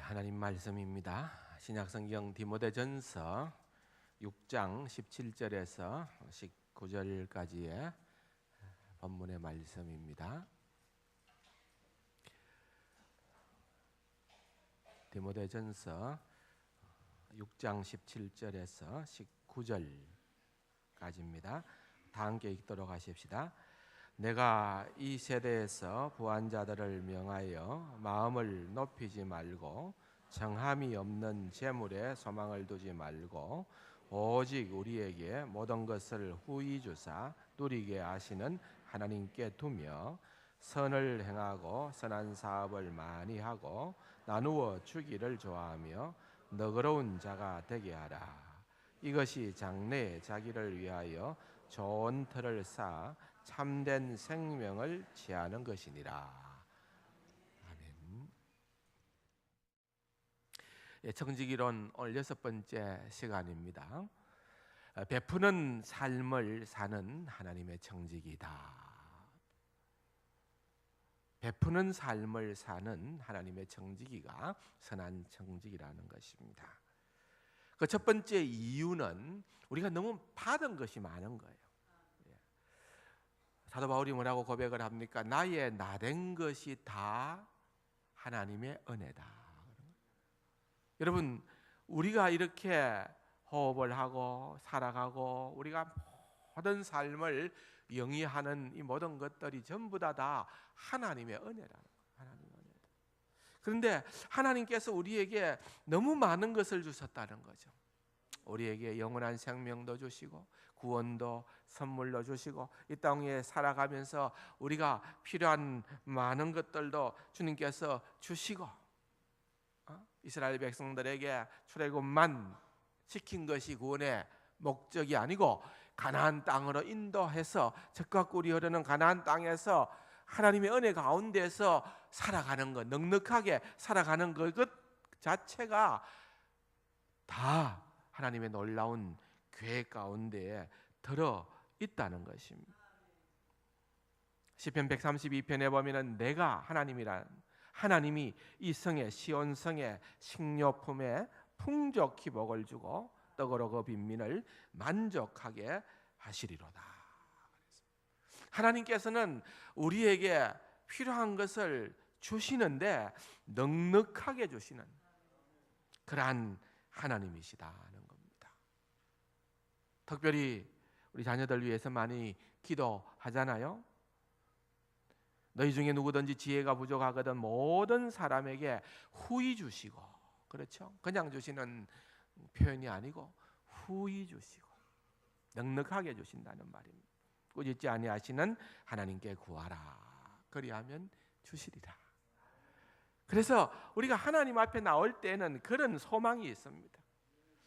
하나님 말씀입니다. 신약성경 디모데전서 6장 17절에서 19절까지의 본문의 말씀입니다. 디모데전서 6장 17절에서 19절까지입니다. 다 함께 읽도록 하십시다. 내가 이 세대에서 부한 자들을 명하여 마음을 높이지 말고 정함이 없는 재물에 소망을 두지 말고 오직 우리에게 모든 것을 후히 주사 누리게 하시는 하나님께 두며 선을 행하고 선한 사업을 많이 하고 나누어 주기를 좋아하며 너그러운 자가 되게 하라. 이것이 장래에 자기를 위하여 좋은 틀을 쌓아 참된 생명을 취하는 것이니라. 아멘. 청지기론 오늘 6번째 시간입니다. 베푸는 삶을 사는 하나님의 청지기다. 베푸는 삶을 사는 하나님의 청지기가 선한 청지기라는 것입니다. 그 첫 번째 이유는 우리가 너무 받은 것이 많은 거예요. 사도 바울이 뭐라고 고백을 합니까? 나의 나된 것이 다 하나님의 은혜다. 여러분, 우리가 이렇게 호흡을 하고 살아가고 우리가 모든 삶을 영위하는 이 모든 것들이 전부 다 하나님의 은혜라는 거예요. 하나님의 은혜. 그런데 하나님께서 우리에게 너무 많은 것을 주셨다는 거죠. 우리에게 영원한 생명도 주시고 구원도 선물로 주시고 이 땅에 살아가면서 우리가 필요한 많은 것들도 주님께서 주시고 이스라엘 백성들에게 출애굽만 시킨 것이 구원의 목적이 아니고 가나안 땅으로 인도해서 젖과 꿀이 흐르는 가나안 땅에서 하나님의 은혜 가운데서 살아가는 것, 넉넉하게 살아가는 것 자체가 다 하나님의 놀라운 계획 가운데에 들어 있다는 것입니다. 시편 132편에 보면은 내가 하나님이 이 성에 시온 성에 식료품에 풍족히 복을 주고 떡으로 그 빈민을 만족하게 하시리로다. 하나님께서는 우리에게 필요한 것을 주시는데 넉넉하게 주시는 그러한 하나님이시다는 겁니다. 특별히 우리 자녀들 위해서 많이 기도하잖아요. 너희 중에 누구든지 지혜가 부족하거든 모든 사람에게 후히 주시고, 그렇죠? 그냥 주시는 표현이 아니고 후히 주시고 넉넉하게 주신다는 말입니다. 꾸짖지 아니하시는 하나님께 구하라. 그리하면 주시리라. 그래서 우리가 하나님 앞에 나올 때는 그런 소망이 있습니다.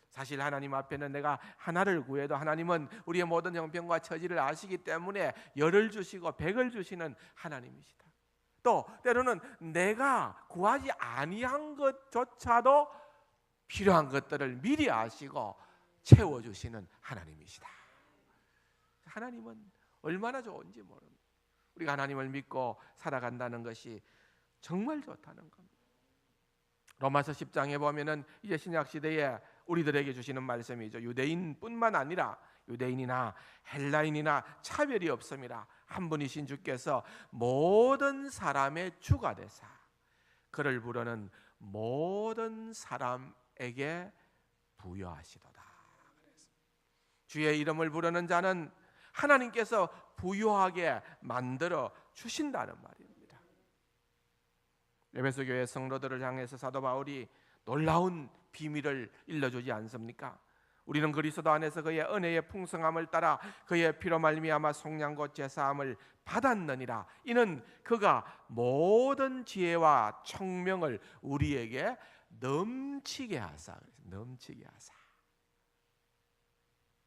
사실 하나님 앞에는 내가 하나를 구해도 하나님은 우리의 모든 형편과 처지를 아시기 때문에 열을 주시고 백을 주시는 하나님이시다. 또 때로는 내가 구하지 아니한 것조차도 필요한 것들을 미리 아시고 채워주시는 하나님이시다. 하나님은 얼마나 좋은지 모릅니다. 우리가 하나님을 믿고 살아간다는 것이 정말 좋다는 겁니다. 로마서 10장에 보면은 이제 신약 시대에 우리들에게 주시는 말씀이죠. 유대인뿐만 아니라 유대인이나 헬라인이나 차별이 없음이라 한 분이신 주께서 모든 사람의 주가 되사 그를 부르는 모든 사람에게 부여하시도다. 주의 이름을 부르는 자는 하나님께서 부유하게 만들어 주신다는 말입니다. 에베소 교회 성도들을 향해서 사도 바울이 놀라운 비밀을 일러주지 않습니까? 우리는 그리스도 안에서 그의 은혜의 풍성함을 따라 그의 피로 말미암아 속량과 제사함을 받았느니라. 이는 그가 모든 지혜와 총명을 우리에게 넘치게 하사.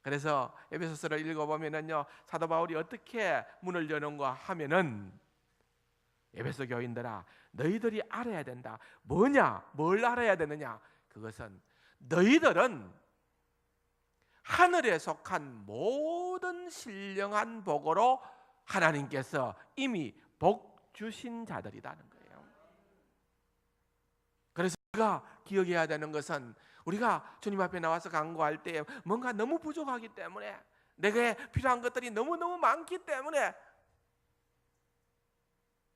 그래서 에베소서를 읽어보면은요, 사도 바울이 어떻게 문을 여는가 하면은 에베소 교인들아, 너희들이 알아야 된다. 뭐냐? 뭘 알아야 되느냐? 그것은 너희들은 하늘에 속한 모든 신령한 복으로 하나님께서 이미 복 주신 자들이라는 거예요. 그래서 우리가 기억해야 되는 것은 우리가 주님 앞에 나와서 간구할 때 뭔가 너무 부족하기 때문에, 내게 필요한 것들이 너무너무 많기 때문에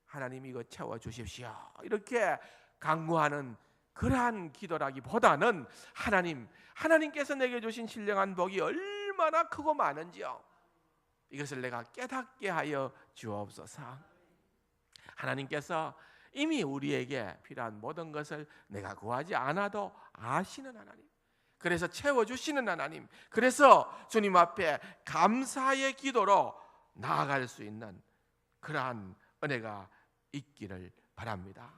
하나님 이거 채워주십시오 이렇게 간구하는 그러한 기도라기보다는 하나님께서 내게 주신 신령한 복이 얼마나 크고 많은지요, 이것을 내가 깨닫게 하여 주옵소서. 하나님께서 이미 우리에게 필요한 모든 것을 내가 구하지 않아도 아시는 하나님, 그래서 채워주시는 하나님, 그래서 주님 앞에 감사의 기도로 나아갈 수 있는 그러한 은혜가 있기를 바랍니다.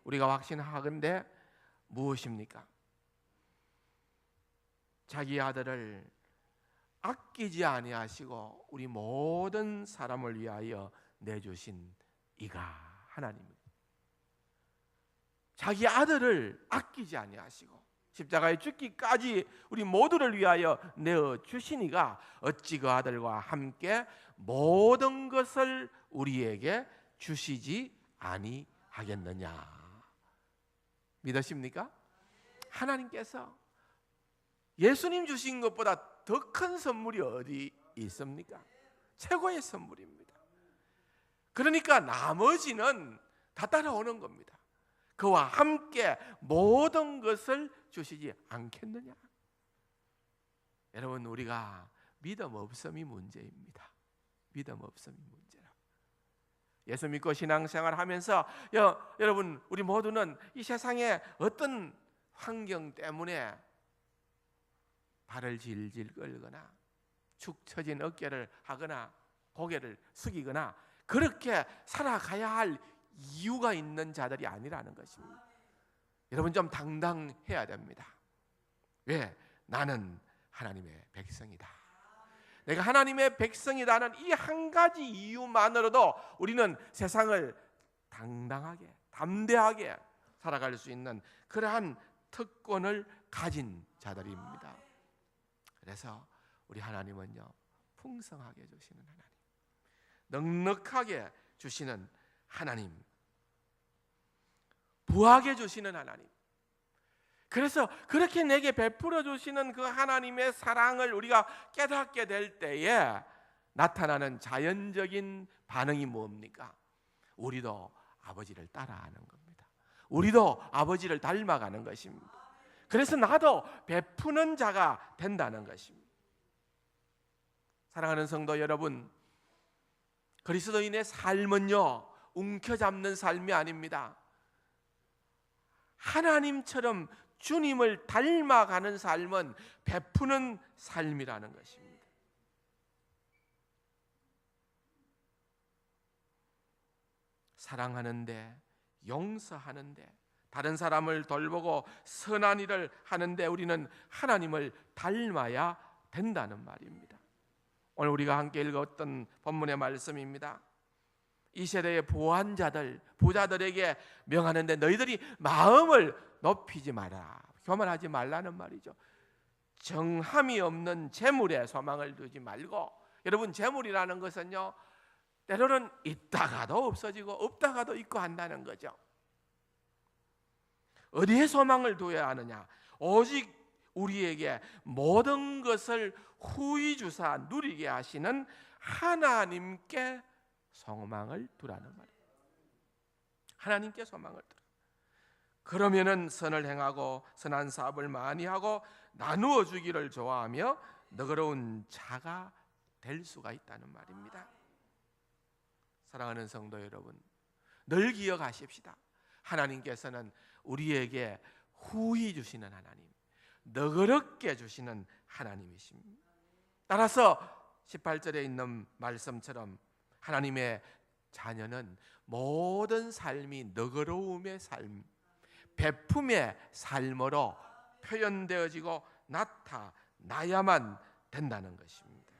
우리가 확신하건대 무엇입니까? 자기 아들을 아끼지 아니하시고 우리 모든 사람을 위하여 내주신 이가 하나님입니다. 자기 아들을 아끼지 아니하시고 십자가에 죽기까지 우리 모두를 위하여 내어 주시니가 어찌 그 아들과 함께 모든 것을 우리에게 주시지 아니하겠느냐. 믿으십니까? 하나님께서 예수님 주신 것보다 더 큰 선물이 어디 있습니까? 최고의 선물입니다. 그러니까 나머지는 다 따라오는 겁니다. 그와 함께 모든 것을 주시지 않겠느냐. 여러분, 우리가 믿음 없음이 문제입니다. 믿음 없음이 문제라. 예수 믿고 신앙생활 하면서 여러분, 우리 모두는 이 세상에 어떤 환경 때문에 발을 질질 끌거나 축 처진 어깨를 하거나 고개를 숙이거나 그렇게 살아가야 할 이유가 있는 자들이 아니라는 것입니다. 여러분, 좀 당당해야 됩니다. 왜? 나는 하나님의 백성이다. 내가 하나님의 백성이라는 이 한 가지 이유만으로도 우리는 세상을 당당하게 담대하게 살아갈 수 있는 그러한 특권을 가진 자들입니다. 그래서 우리 하나님은요, 풍성하게 주시는 하나님, 넉넉하게 주시는 하나님, 부하게 주시는 하나님. 그래서 그렇게 내게 베풀어 주시는 그 하나님의 사랑을 우리가 깨닫게 될 때에 나타나는 자연적인 반응이 뭡니까? 우리도 아버지를 따라하는 겁니다. 우리도 아버지를 닮아가는 것입니다. 그래서 나도 베푸는 자가 된다는 것입니다. 사랑하는 성도 여러분, 그리스도인의 삶은요, 움켜잡는 삶이 아닙니다. 하나님처럼 주님을 닮아가는 삶은 베푸는 삶이라는 것입니다. 사랑하는데, 용서하는데, 다른 사람을 돌보고 선한 일을 하는데 우리는 하나님을 닮아야 된다는 말입니다. 오늘 우리가 함께 읽었던 본문의 말씀입니다. 이 세대의 부한 자들, 부자들에게 명하는데 너희들이 마음을 높이지 마라, 교만하지 말라는 말이죠. 정함이 없는 재물에 소망을 두지 말고, 여러분, 재물이라는 것은요, 때로는 있다가도 없어지고 없다가도 있고 한다는 거죠. 어디에 소망을 두어야 하느냐? 오직 우리에게 모든 것을 후히 주사 누리게 하시는 하나님께 소망을 두라는 말이에요. 하나님께 소망을 두라. 그러면은 선을 행하고 선한 사업을 많이 하고 나누어 주기를 좋아하며 너그러운 자가 될 수가 있다는 말입니다. 사랑하는 성도 여러분, 늘 기억하십시다. 하나님께서는 우리에게 후히 주시는 하나님, 너그럽게 주시는 하나님이십니다. 따라서 18절에 있는 말씀처럼 하나님의 자녀는 모든 삶이 너그러움의 삶, 베품의 삶으로 표현되어지고 나타나야만 된다는 것입니다.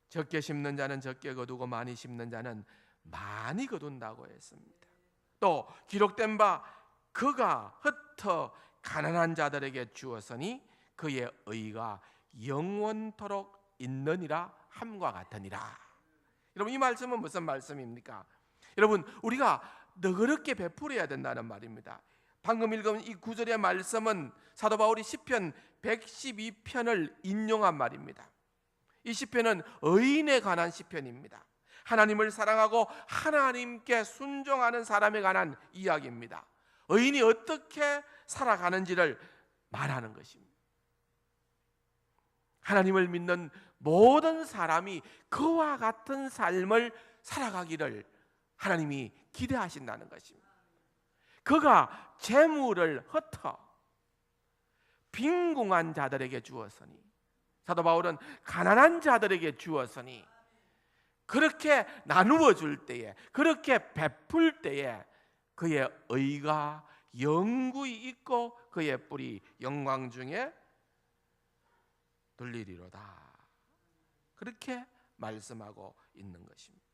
적게 심는 자는 적게 거두고 많이 심는 자는 많이 거둔다고 했습니다. 또 기록된 바 그가 흩어 가난한 자들에게 주었으니 그의 의가 영원토록 있느니라 함과 같으니라. 여러분, 이 말씀은 무슨 말씀입니까? 여러분, 우리가 너그럽게 베풀어야 된다는 말입니다. 방금 읽은 이 구절의 말씀은 사도 바울이 시편 112편을 인용한 말입니다. 이 시편은 의인에 관한 시편입니다. 하나님을 사랑하고 하나님께 순종하는 사람에 관한 이야기입니다. 의인이 어떻게 살아가는지를 말하는 것입니다. 하나님을 믿는 모든 사람이 그와 같은 삶을 살아가기를 하나님이 기대하신다는 것입니다. 그가 재물을 흩어 빈궁한 자들에게 주었으니, 사도 바울은 가난한 자들에게 주었으니, 그렇게 나누어 줄 때에, 그렇게 베풀 때에 그의 의가 영구히 있고 그의 뿔이 영광 중에 들리리로다. 그렇게 말씀하고 있는 것입니다.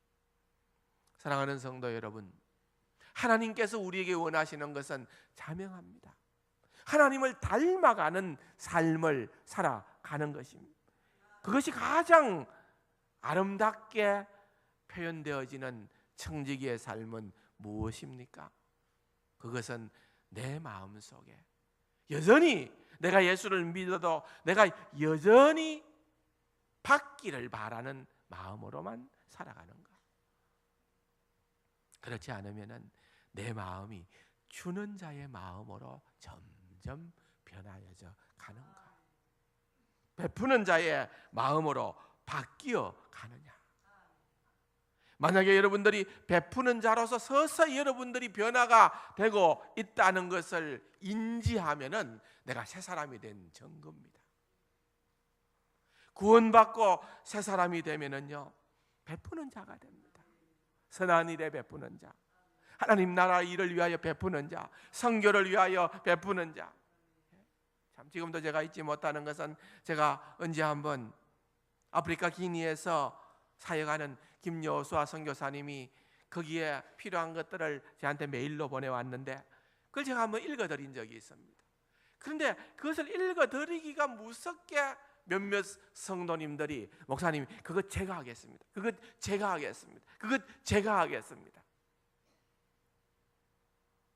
사랑하는 성도 여러분, 하나님께서 우리에게 원하시는 것은 자명합니다. 하나님을 닮아가는 삶을 살아가는 것입니다. 그것이 가장 아름답게 표현되어지는 청지기의 삶은 무엇입니까? 그것은 내 마음속에 여전히 내가 예수를 믿어도 내가 여전히 받기를 바라는 마음으로만 살아가는가? 그렇지 않으면 내 마음이 주는 자의 마음으로 점점 변하여져 가는가? 베푸는 자의 마음으로 바뀌어 가느냐? 만약에 여러분들이 베푸는 자로서 서서히 여러분들이 변화가 되고 있다는 것을 인지하면은 내가 새 사람이 된 증거입니다. 구원받고 새 사람이 되면은요, 베푸는 자가 됩니다. 선한 일에 베푸는 자, 하나님 나라 일을 위하여 베푸는 자, 선교를 위하여 베푸는 자. 참 지금도 제가 잊지 못하는 것은, 제가 언제 한번 아프리카 기니에서 사역하는 김여수아 선교사님이 거기에 필요한 것들을 저한테 메일로 보내왔는데, 그걸 제가 한번 읽어드린 적이 있습니다. 그런데 그것을 읽어드리기가 무섭게 몇몇 성도님들이, 목사님 그것 제가 하겠습니다, 그것 제가 하겠습니다, 그것 제가 하겠습니다.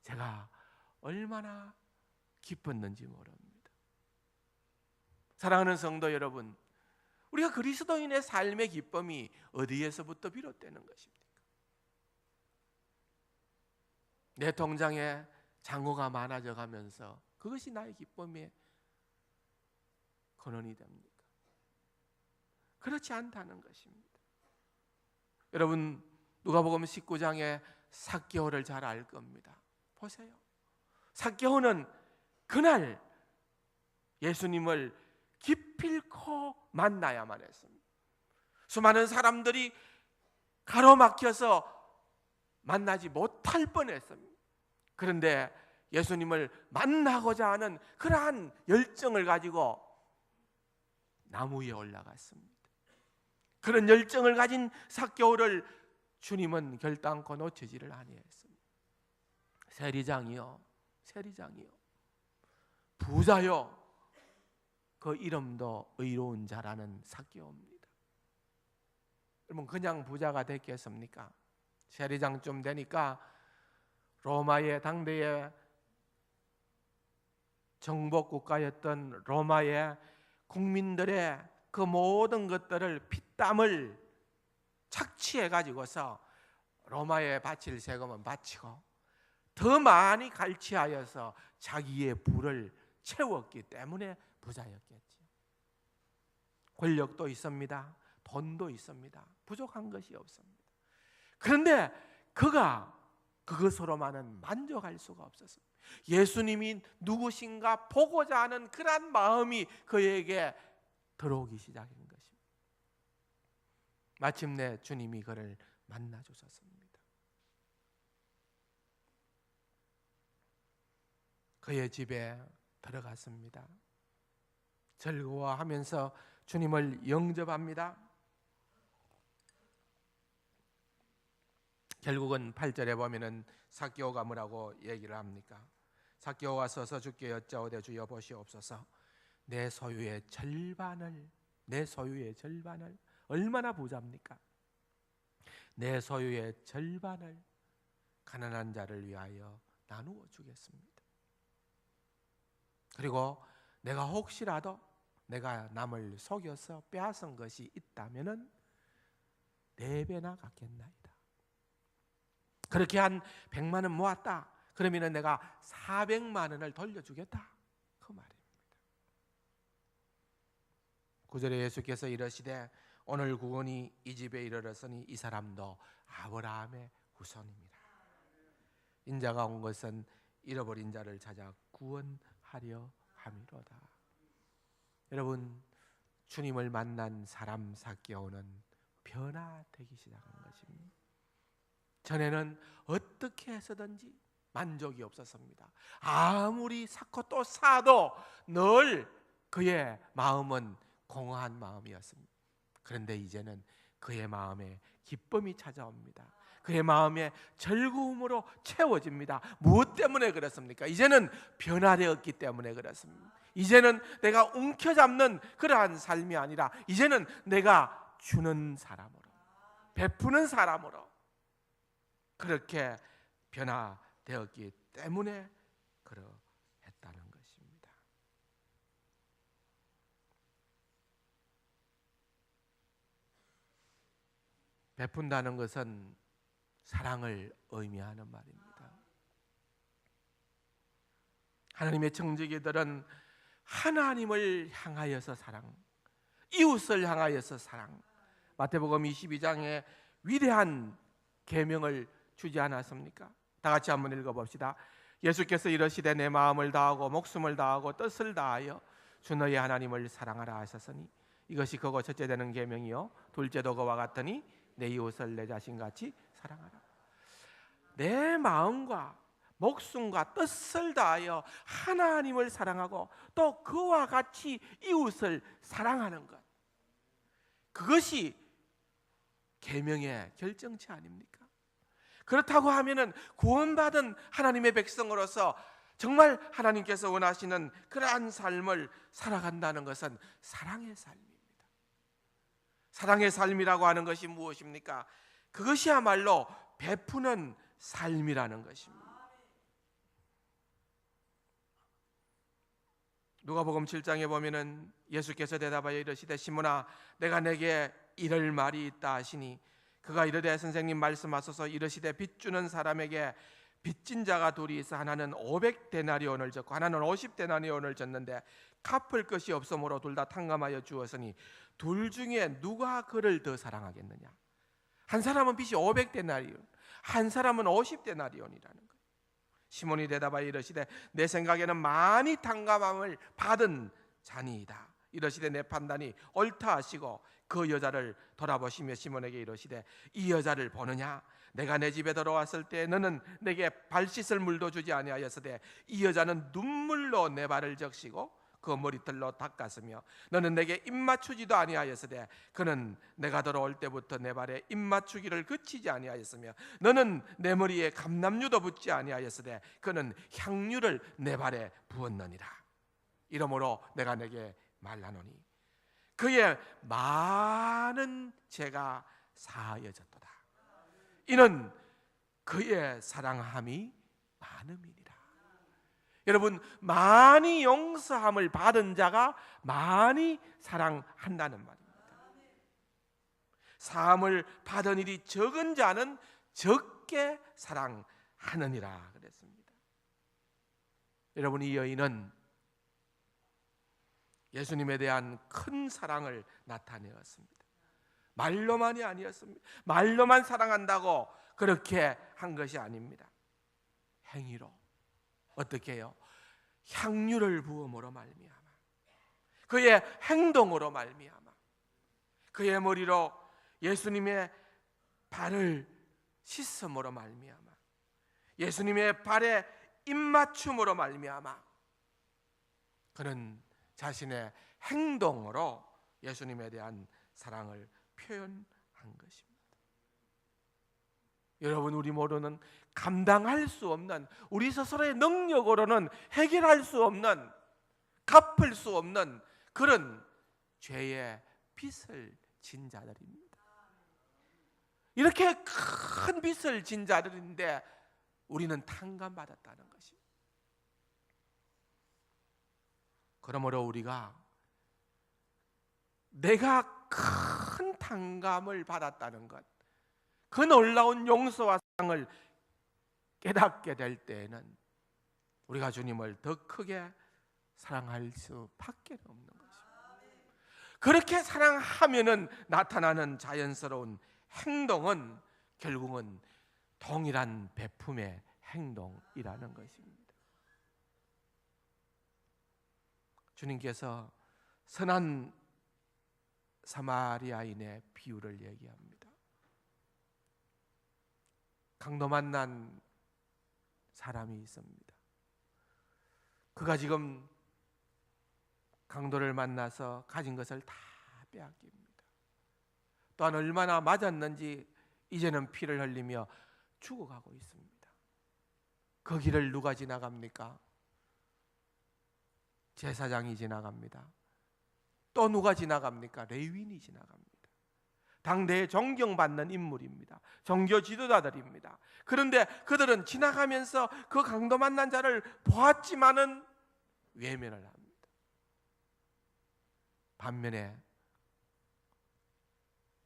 제가 얼마나 기뻤는지 모릅니다. 사랑하는 성도 여러분, 우리가 그리스도인의 삶의 기쁨이 어디에서부터 비롯되는 것입니까? 내 통장에 잔고가 많아져 가면서 그것이 나의 기쁨의 근원이 됩니까? 그렇지 않다는 것입니다. 여러분, 누가복음 19장에 삭개오를 잘 알 겁니다. 보세요. 삭개오는 그날 예수님을 기필코 만나야만 했습니다. 수많은 사람들이 가로막혀서 만나지 못할 뻔했습니다. 그런데 예수님을 만나고자 하는 그러한 열정을 가지고 나무 위에 올라갔습니다. 그런 열정을 가진 삭개오를 주님은 결단코 놓치지를 아니했습니다. 세리장이요, 세리장이요, 부자요, 그 이름도 의로운 자라는 삭개오입니다. 여러분, 그냥 부자가 됐겠습니까? 세리장쯤 되니까 로마의 당대의 정복 국가였던 로마의 국민들의 그 모든 것들을, 피땀을 착취해 가지고서 로마에 바칠 세금은 바치고 더 많이 갈취하여서 자기의 부를 채웠기 때문에 부자였겠죠. 권력도 있습니다. 돈도 있습니다. 부족한 것이 없습니다. 그런데 그가 그것으로만은 만족할 수가 없었습니다. 예수님이 누구신가 보고자 하는 그런 마음이 그에게 들어오기 시작한 것입니다. 마침내 주님이 그를 만나 주셨습니다. 그의 집에 들어갔습니다. 즐거워하면서 주님을 영접합니다. 결국은 8절에 보면은 삭개오가 뭐라고 얘기를 합니까? 삭개오가 서서 주께 여짜오되 주여 보시옵소서, 내 소유의 절반을, 내 소유의 절반을, 얼마나 부자입니까? 내 소유의 절반을 가난한 자를 위하여 나누어 주겠습니다. 그리고 내가 혹시라도 내가 남을 속여서 빼앗은 것이 있다면은 4배나 갚겠나이다. 그렇게 한 100만 원 모았다. 그러면은 내가 400만 원을 돌려주겠다. 그 말입니다. 9절에 예수께서 이르시되 오늘 구원이 이 집에 이르렀으니 이 사람도 아브라함의 후손입니다. 인자가 온 것은 잃어버린 자를 찾아 구원하려 함이로다. 여러분, 주님을 만난 사람 사개오는 변화되기 시작한 것입니다. 전에는 어떻게 해서든지 만족이 없었습니다. 아무리 쌓고 또 쌓아도 늘 그의 마음은 공허한 마음이었습니다. 그런데 이제는 그의 마음에 기쁨이 찾아옵니다. 그의 마음에 즐거움으로 채워집니다. 무엇 때문에 그렇습니까? 이제는 변화되었기 때문에 그렇습니다. 이제는 내가 움켜잡는 그러한 삶이 아니라 이제는 내가 주는 사람으로, 베푸는 사람으로 그렇게 변화되었기 때문에 그러했다는 것입니다. 베푼다는 것은 사랑을 의미하는 말입니다. 하나님의 청지기들은 하나님을 향하여서 사랑, 이웃을 향하여서 사랑, 마태복음 22장에 위대한 계명을 주지 않았습니까? 다 같이 한번 읽어봅시다. 예수께서 이르시되 내 마음을 다하고 목숨을 다하고 뜻을 다하여 주 너희 하나님을 사랑하라 하셨으니 이것이 그거 첫째 되는 계명이요 둘째도 그와 같으니 내 이웃을 내 자신같이 사랑하라. 내 마음과 목숨과 뜻을 다하여 하나님을 사랑하고 또 그와 같이 이웃을 사랑하는 것, 그것이 계명의 결정체 아닙니까? 그렇다고 하면은 구원받은 하나님의 백성으로서 정말 하나님께서 원하시는 그러한 삶을 살아간다는 것은 사랑의 삶입니다. 사랑의 삶이라고 하는 것이 무엇입니까? 그것이야말로 베푸는 삶이라는 것입니다. 누가복음 7장에 보면은 예수께서 대답하여 이르시되 시몬아 내가 내게 이럴 말이 있다 하시니 그가 이르되 선생님 말씀하소서. 이르시되 빚 주는 사람에게 빚진 자가 둘이 있어 하나는 500데나리온을 졌고 하나는 50데나리온을 졌는데 갚을 것이 없으므로 둘 다 탕감하여 주었으니 둘 중에 누가 그를 더 사랑하겠느냐? 한 사람은 빚이 500데나리온, 한 사람은 50데나리온이라는 거예요. 시몬이 대답하여 이르시되 내 생각에는 많이 탕감함을 받은 자니이다. 이르시되 내 판단이 옳다 하시고 그 여자를 돌아보시며 시몬에게 이르시되 이 여자를 보느냐? 내가 내 집에 들어왔을 때 너는 내게 발 씻을 물도 주지 아니하였으되 이 여자는 눈물로 내 발을 적시고 그 머리털로 닦았으며 너는 내게 입 맞추지도 아니하였으되 그는 내가 들어올 때부터 내 발에 입 맞추기를 그치지 아니하였으며 너는 내 머리에 감람류도 붓지 아니하였으되 그는 향유를 내 발에 부었느니라. 이러므로 내가 내게 말하노니 그의 많은 죄가 사하여졌도다. 이는 그의 사랑함이 많음이니라. 여러분, 많이 용서함을 받은 자가 많이 사랑한다는 말입니다. 사함을 받은 일이 적은 자는 적게 사랑하느니라 그랬습니다. 여러분, 이 여인은 예수님에 대한 큰 사랑을 나타내었습니다. 말로만이 아니었습니다. 말로만 사랑한다고 그렇게 한 것이 아닙니다. 행위로. 어떻게 해요? 향유를 부음으로 말미암아, 그의 행동으로 말미암아, 그의 머리로 예수님의 발을 씻음으로 말미암아, 예수님의 발에 입맞춤으로 말미암아 그는 자신의 행동으로 예수님에 대한 사랑을 표현한 것입니다. 여러분, 우리 모두는 감당할 수 없는, 우리 스스로의 능력으로는 해결할 수 없는, 갚을 수 없는 그런 죄의 빚을 진 자들입니다. 이렇게 큰 빚을 진 자들인데 우리는 탕감받았다는 것입니다. 그러므로 우리가 내가 큰 탕감을 받았다는 것, 그 놀라운 용서와 사랑을 깨닫게 될 때에는 우리가 주님을 더 크게 사랑할 수밖에 없는 것입니다. 그렇게 사랑하면은 나타나는 자연스러운 행동은 결국은 동일한 베품의 행동이라는 것입니다. 주님께서 선한 사마리아인의 비유를 얘기합니다. 강도 만난 사람이 있습니다. 그가 지금 강도를 만나서 가진 것을 다 빼앗깁니다. 또한 얼마나 맞았는지 이제는 피를 흘리며 죽어가고 있습니다. 그 길을 누가 지나갑니까? 제사장이 지나갑니다. 또 누가 지나갑니까? 레위인이 지나갑니다. 당대에 존경받는 인물입니다. 종교 지도자들입니다. 그런데 그들은 지나가면서 그 강도 만난 자를 보았지만은 외면을 합니다. 반면에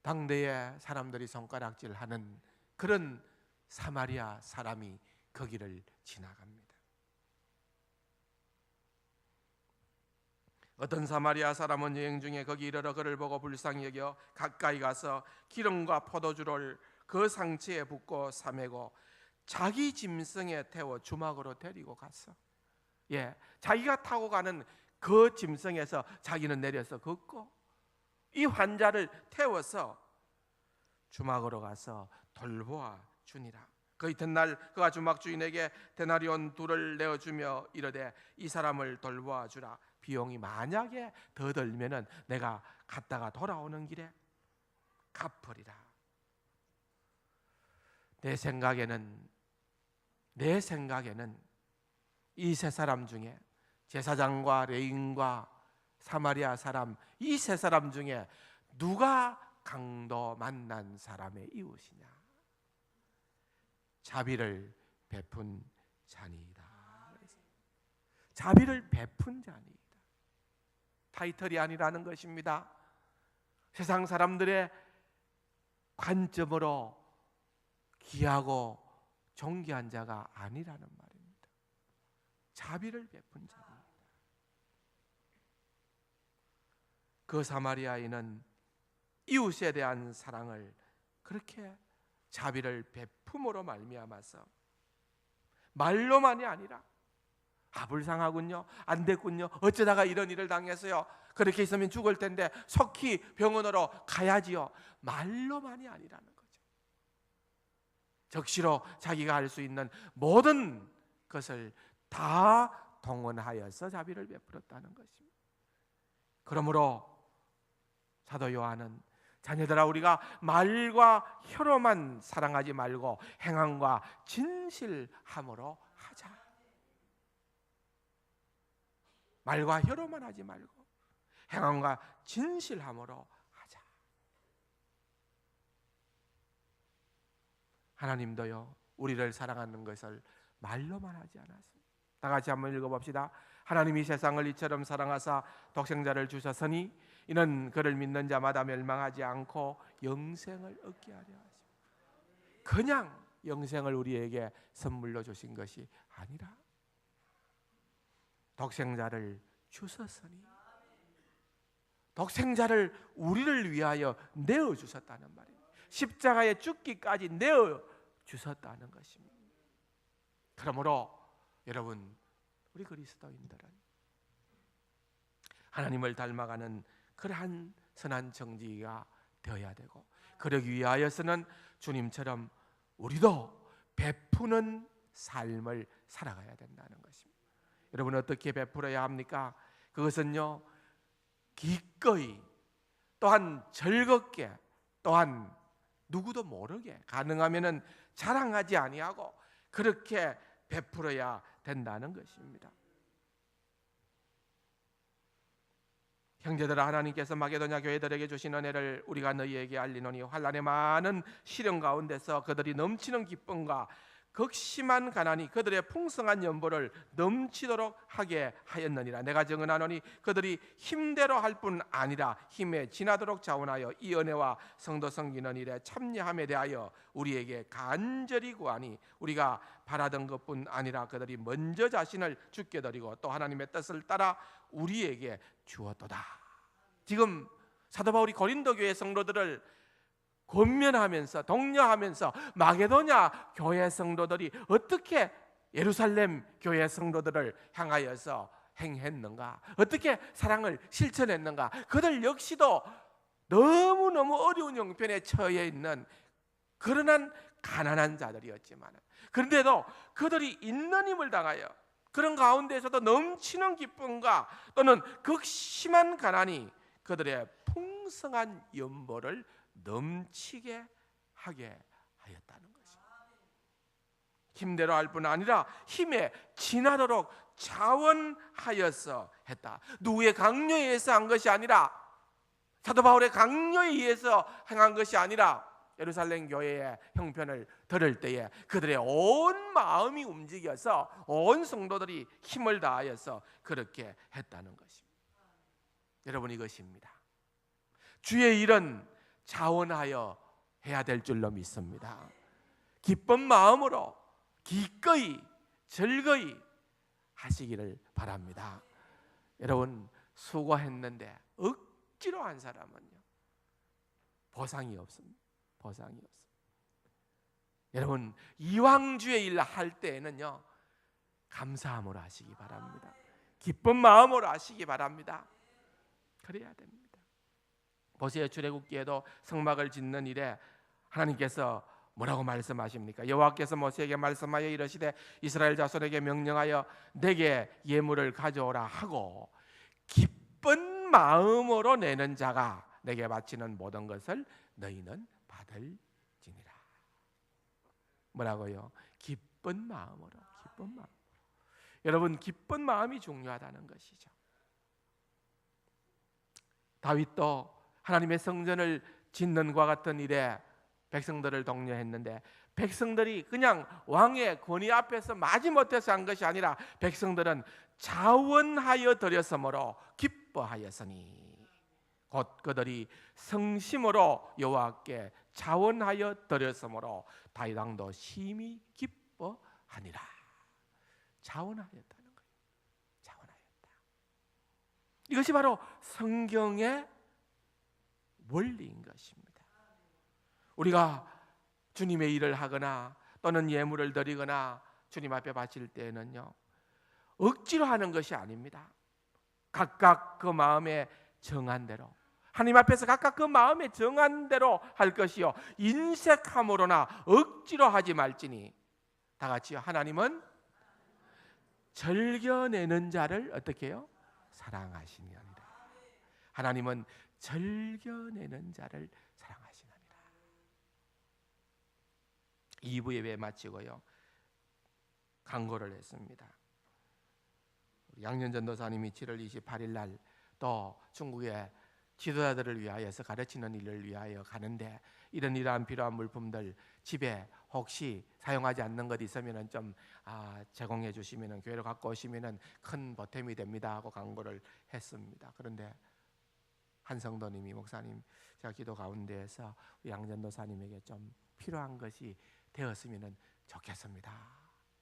당대의 사람들이 손가락질하는 그런 사마리아 사람이 그 길을 지나갑니다. 어떤 사마리아 사람은 여행 중에 거기 이르러 그를 보고 불쌍히 여겨 가까이 가서 기름과 포도주를 그 상체에 붓고 싸매고 자기 짐승에 태워 주막으로 데리고 갔어. 자기가 타고 가는 그 짐승에서 자기는 내려서 걷고 이 환자를 태워서 주막으로 가서 돌보아 주니라. 그 이튿날 그가 주막 주인에게 데나리온 2를 내어주며 이르되 이 사람을 돌보아 주라. 비용이 만약에 더 들면은 내가 갔다가 돌아오는 길에 갚으리라. 내 생각에는 이 세 사람 중에 제사장과 레위인과 사마리아 사람, 이 세 사람 중에 누가 강도 만난 사람의 이웃이냐? 자비를 베푼 자니이다. 자비를 베푼 자니이다. 타이틀이 아니라는 것입니다. 세상 사람들의 관점으로 귀하고 존귀한 자가 아니라는 말입니다. 자비를 베푼 자입니다. 그 사마리아인은 이웃에 대한 사랑을 그렇게 자비를 베품으로 말미암아서 말로만이 아니라 불쌍하군요, 안 됐군요, 어쩌다가 이런 일을 당했어요, 그렇게 있으면 죽을 텐데 속히 병원으로 가야지요, 말로만이 아니라는 거죠. 적시로 자기가 할 수 있는 모든 것을 다 동원하여서 자비를 베풀었다는 것입니다. 그러므로 사도 요한은 자녀들아 우리가 말과 혀로만 사랑하지 말고 행함과 진실함으로 하자. 말과 혀로만 하지 말고 행함과 진실함으로 하자. 하나님도요 우리를 사랑하는 것을 말로만 하지 않았습니다. 다 같이 한번 읽어봅시다. 하나님이 세상을 이처럼 사랑하사 독생자를 주셨으니 이는 그를 믿는 자마다 멸망하지 않고 영생을 얻게 하려 하십니다. 그냥 영생을 우리에게 선물로 주신 것이 아니라 독생자를 주셨으니, 독생자를 우리를 위하여 내어주셨다는 말입니다. 십자가에 죽기까지 내어주셨다는 것입니다. 그러므로 여러분, 우리 그리스도인들은 하나님을 닮아가는 그러한 선한 정직이가 되어야 되고, 그러기 위하여서는 주님처럼 우리도 베푸는 삶을 살아가야 된다는 것입니다. 여러분, 어떻게 베풀어야 합니까? 그것은요 기꺼이, 또한 즐겁게, 또한 누구도 모르게, 가능하면은 자랑하지 아니하고 그렇게 베풀어야 된다는 것입니다. 형제들아, 하나님께서 마게도냐 교회들에게 주신 은혜를 우리가 너희에게 알리노니 환난의 많은 시련 가운데서 그들이 넘치는 기쁨과 극심한 가난이 그들의 풍성한 연보를 넘치도록 하게 하였느니라. 내가 증언하노니 그들이 힘대로 할 뿐 아니라 힘에 지나도록 자원하여 이 은혜와 성도 섬기는 일에 참여함에 대하여 우리에게 간절히 구하니 우리가 바라던 것뿐 아니라 그들이 먼저 자신을 주께 드리고 또 하나님의 뜻을 따라 우리에게 주었도다. 지금 사도 바울이 고린도 교회 성도들을 권면하면서 독려하면서 마게도냐 교회 성도들이 어떻게 예루살렘 교회 성도들을 향하여서 행했는가, 어떻게 사랑을 실천했는가, 그들 역시도 너무너무 어려운 형편에 처해 있는 그러한 가난한 자들이었지만, 그런데도 그들이 있는 힘을 당하여 그런 가운데서도 넘치는 기쁨과 또는 극심한 가난이 그들의 풍성한 연보를 넘치게 하게 하였다는 것입니다. 힘대로 할 뿐 아니라 힘에 지나도록 자원하여서 했다. 누구의 강요에 의해서 한 것이 아니라, 사도 바울의 강요에 의해서 행한 것이 아니라, 예루살렘 교회의 형편을 들을 때에 그들의 온 마음이 움직여서 온 성도들이 힘을 다하여서 그렇게 했다는 것입니다. 여러분, 이것입니다. 주의 일은 자원하여 해야 될 줄로 믿습니다. 기쁜 마음으로 기꺼이 즐거이 하시기를 바랍니다. 여러분, 수고했는데 억지로 한 사람은요, 보상이 없습니다. 보상이 없습니다. 여러분, 이왕 주의 일 할 때에는요, 감사함으로 하시기 바랍니다. 기쁜 마음으로 하시기 바랍니다. 그래야 됩니다. 보세요. 출애굽기에도 성막을 짓는 일에 하나님께서 뭐라고 말씀하십니까? 여호와께서 모세에게 말씀하여 이르시되 이스라엘 자손에게 명령하여 내게 예물을 가져오라 하고 기쁜 마음으로 내는 자가 내게 바치는 모든 것을 너희는 받을지니라. 뭐라고요? 기쁜 마음으로. 기쁜 마음. 여러분, 기쁜 마음이 중요하다는 것이죠. 다윗도 하나님의 성전을 짓는 것 같은 일에 백성들을 독려했는데, 백성들이 그냥 왕의 권위 앞에서 마지못해서 한 것이 아니라 백성들은 자원하여 드렸으므로 기뻐하였으니, 곧 그들이 성심으로 여호와께 자원하여 드렸으므로 다윗 왕도 심히 기뻐하니라. 자원하였다는 거예요. 자원하였다. 이것이 바로 성경의 원리인 것입니다. 우리가 주님의 일을 하거나 또는 예물을 드리거나 주님 앞에 바칠 때에는요, 억지로 하는 것이 아닙니다. 각각 그 마음에 정한 대로, 하나님 앞에서 각각 그 마음에 정한 대로 할 것이요, 인색함으로나 억지로 하지 말지니 다 같이요, 하나님은 즐겨내는 자를 어떻게 해요? 사랑하시니라. 하나님은 즐겨내는 자를 사랑하시느니라. 2부 예배 마치고요, 강고를 했습니다. 양년 전도사님이 7월 28일 날 또 중국의 지도자들을 위하여서 가르치는 일을 위하여 가는데, 이러한 필요한 물품들 집에 혹시 사용하지 않는 것 있으면 좀 제공해 주시면, 교회로 갖고 오시면 큰 보탬이 됩니다 하고 강고를 했습니다. 그런데 한 성도님이, 목사님, 제가 기도 가운데에서 양전도사님에게 좀 필요한 것이 되었으면 좋겠습니다.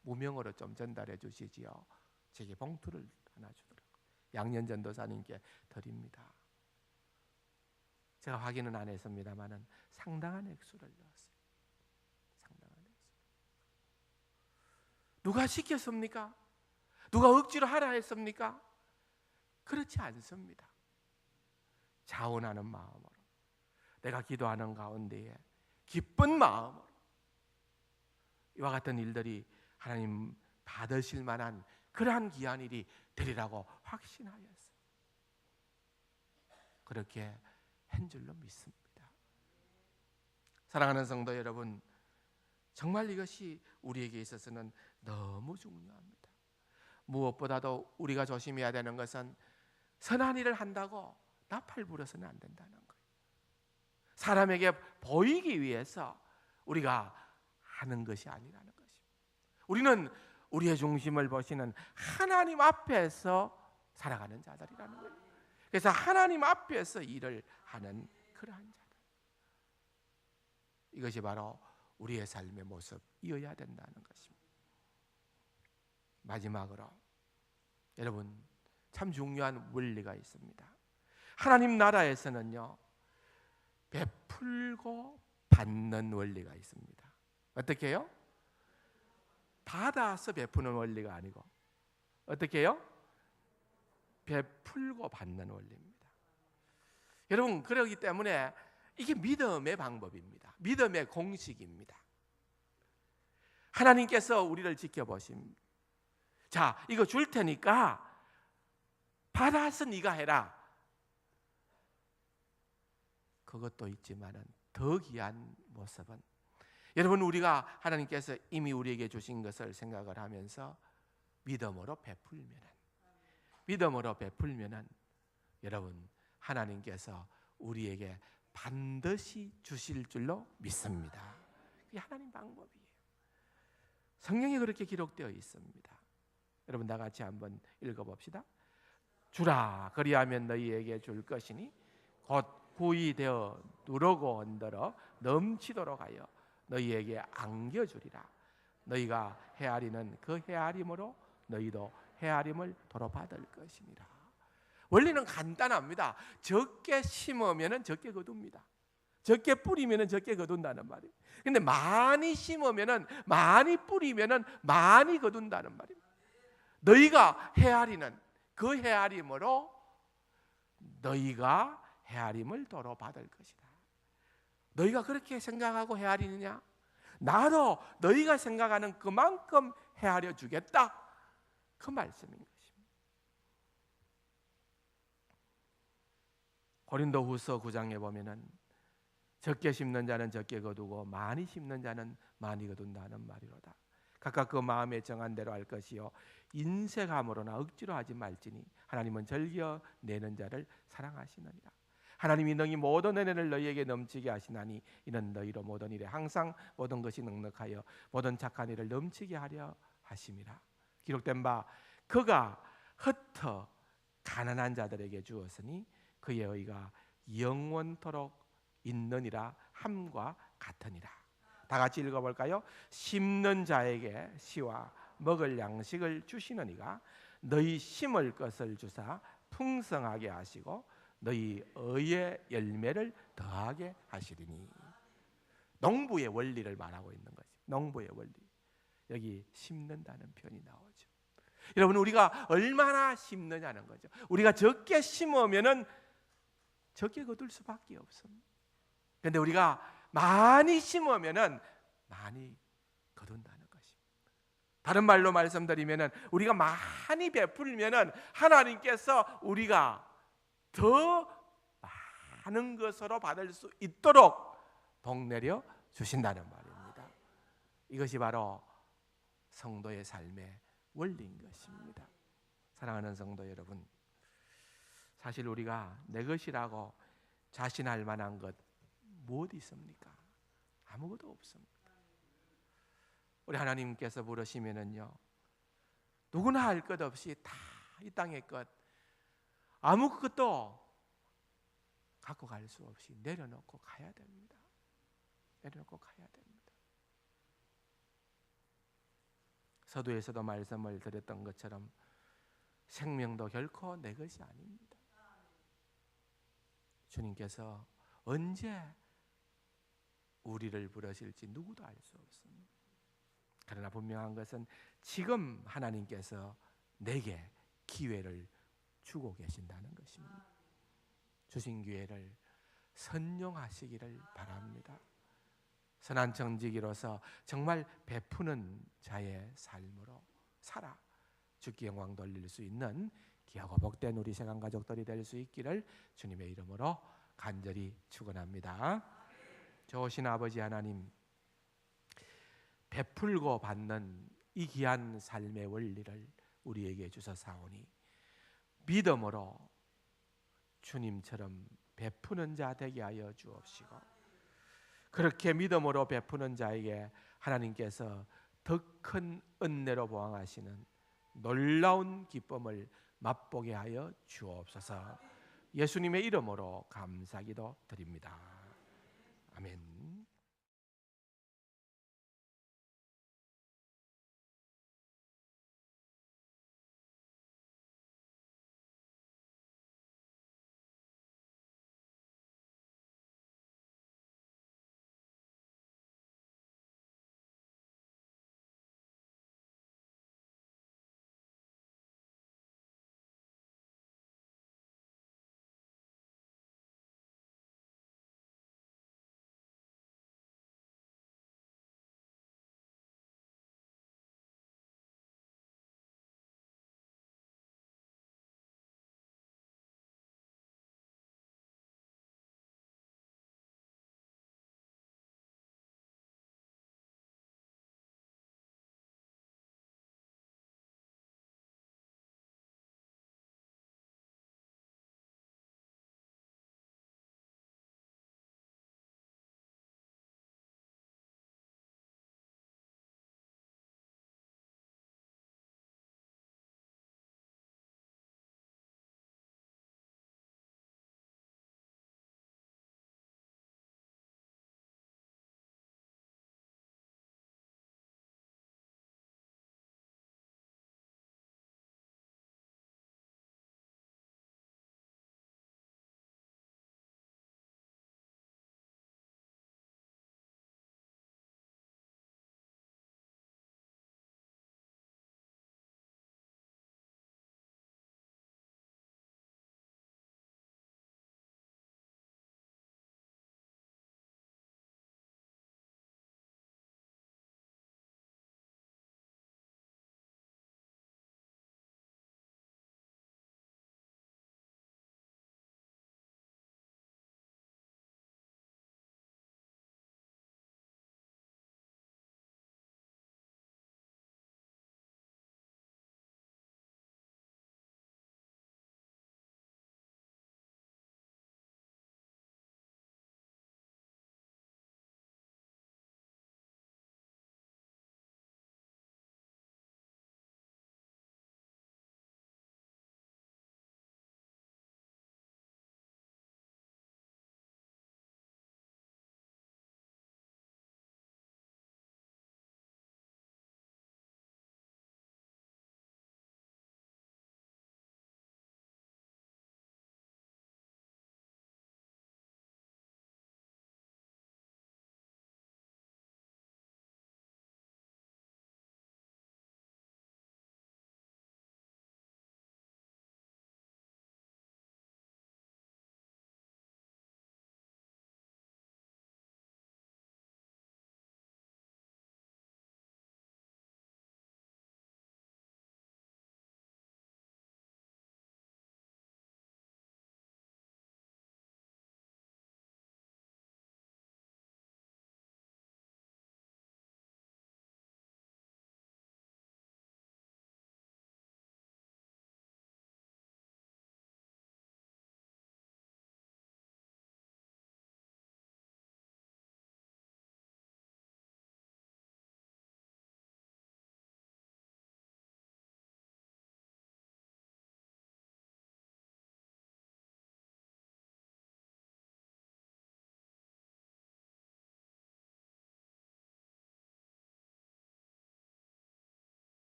무명으로 좀 전달해 주시지요. 제게 봉투를 하나 주더라고요. 양년전도사님께 드립니다. 제가 확인은 안 했습니다만은 상당한 액수를 넣었어요. 상당한 액수. 누가 시켰습니까? 누가 억지로 하라 했습니까? 그렇지 않습니다. 자원하는 마음으로, 내가 기도하는 가운데에 기쁜 마음으로 이와 같은 일들이 하나님 받으실 만한 그러한 귀한 일이 되리라고 확신하였어요. 그렇게 한 줄로 믿습니다. 사랑하는 성도 여러분, 정말 이것이 우리에게 있어서는 너무 중요합니다. 무엇보다도 우리가 조심해야 되는 것은 선한 일을 한다고 나팔 불어서는 안 된다는 거예요. 사람에게 보이기 위해서 우리가 하는 것이 아니라는 것입니다. 우리는 우리의 중심을 보시는 하나님 앞에서 살아가는 자들이라는 거예요. 그래서 하나님 앞에서 일을 하는 그러한 자들, 이것이 바로 우리의 삶의 모습이어야 된다는 것입니다. 마지막으로 여러분, 참 중요한 원리가 있습니다. 하나님 나라에서는요, 베풀고 받는 원리가 있습니다. 어떻게 해요? 받아서 베푸는 원리가 아니고 어떻게 해요? 베풀고 받는 원리입니다. 여러분, 그렇기 때문에 이게 믿음의 방법입니다. 믿음의 공식입니다. 하나님께서 우리를 지켜보십니다. 자, 이거 줄 테니까 받아서 네가 해라. 그것도 있지만은 더 귀한 모습은, 여러분, 우리가 하나님께서 이미 우리에게 주신 것을 생각을 하면서 믿음으로 베풀면은 여러분, 하나님께서 우리에게 반드시 주실 줄로 믿습니다. 그게 하나님 방법이에요. 성경에 그렇게 기록되어 있습니다. 여러분, 다 같이 한번 읽어봅시다. 주라, 그리하면 너희에게 줄 것이니 곧 구이 되어 누르고 흔들어 넘치도록 하여 너희에게 안겨주리라. 너희가 헤아리는 그 헤아림으로 너희도 헤아림을 도로 받을 것이니라. 원리는 간단합니다. 적게 심으면 적게 거둡니다. 적게 뿌리면 적게 거둔다는 말이에요. 근데 많이 심으면, 많이 뿌리면 많이 거둔다는 말입니다. 너희가 헤아리는 그 헤아림으로 너희가 헤아림을 도로 받을 것이다. 너희가 그렇게 생각하고 헤아리느냐? 나도 너희가 생각하는 그만큼 헤아려 주겠다. 그 말씀인 것입니다. 고린도후서 9장에 보면은 적게 심는 자는 적게 거두고 많이 심는 자는 많이 거둔다는 말이로다. 각각 그 마음에 정한 대로 할 것이요 인색함으로나 억지로 하지 말지니 하나님은 즐겨 내는 자를 사랑하시느니라. 하나님이 능히 모든 은혜를 너희에게 넘치게 하시나니 이는 너희로 모든 일에 항상 모든 것이 넉넉하여 모든 착한 일을 넘치게 하려 하심이라. 기록된 바 그가 흩어 가난한 자들에게 주었으니 그의 의가 영원토록 있느니라 함과 같으니라. 다 같이 읽어볼까요? 심는 자에게 씨와 먹을 양식을 주시는 이가 너희 심을 것을 주사 풍성하게 하시고 너희 의의 열매를 더하게 하시리니. 농부의 원리를 말하고 있는 거죠. 농부의 원리. 여기 심는다는 표현이 나오죠. 여러분, 우리가 얼마나 심느냐는 거죠. 우리가 적게 심으면은 적게 거둘 수밖에 없습니다. 그런데 우리가 많이 심으면은 많이 거둔다는 것입니다. 다른 말로 말씀드리면은 우리가 많이 베풀면은 하나님께서 우리가 더 많은 것으로 받을 수 있도록 복내려 주신다는 말입니다. 이것이 바로 성도의 삶의 원리인 것입니다. 사랑하는 성도 여러분, 사실 우리가 내 것이라고 자신할 만한 것 무엇이 있습니까? 아무것도 없습니다. 우리 하나님께서 부르시면은요, 누구나 할 것 없이 다 이 땅의 것 아무것도 갖고 갈 수 없이 내려놓고 가야 됩니다. 내려놓고 가야 됩니다. 서두에서도 말씀을 드렸던 것처럼 생명도 결코 내 것이 아닙니다. 주님께서 언제 우리를 부르실지 누구도 알 수 없습니다. 그러나 분명한 것은 지금 하나님께서 내게 기회를 주고 계신다는 것입니다. 주신 기회를 선용하시기를 바랍니다. 선한 청지기로서 정말 베푸는 자의 삶으로 살아 주께 영광 돌릴 수 있는 귀하고 복된 우리 세간 가족들이 될 수 있기를 주님의 이름으로 간절히 축원합니다. 좋으신 아버지 하나님, 베풀고 받는 이 귀한 삶의 원리를 우리에게 주셔사오니 믿음으로 주님처럼 베푸는 자 되게 하여 주옵시고, 그렇게 믿음으로 베푸는 자에게 하나님께서 더 큰 은혜로 보항하시는 놀라운 기쁨을 맛보게 하여 주옵소서. 예수님의 이름으로 감사기도 드립니다. 아멘.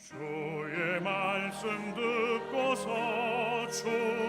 주의 말씀 듣고서 주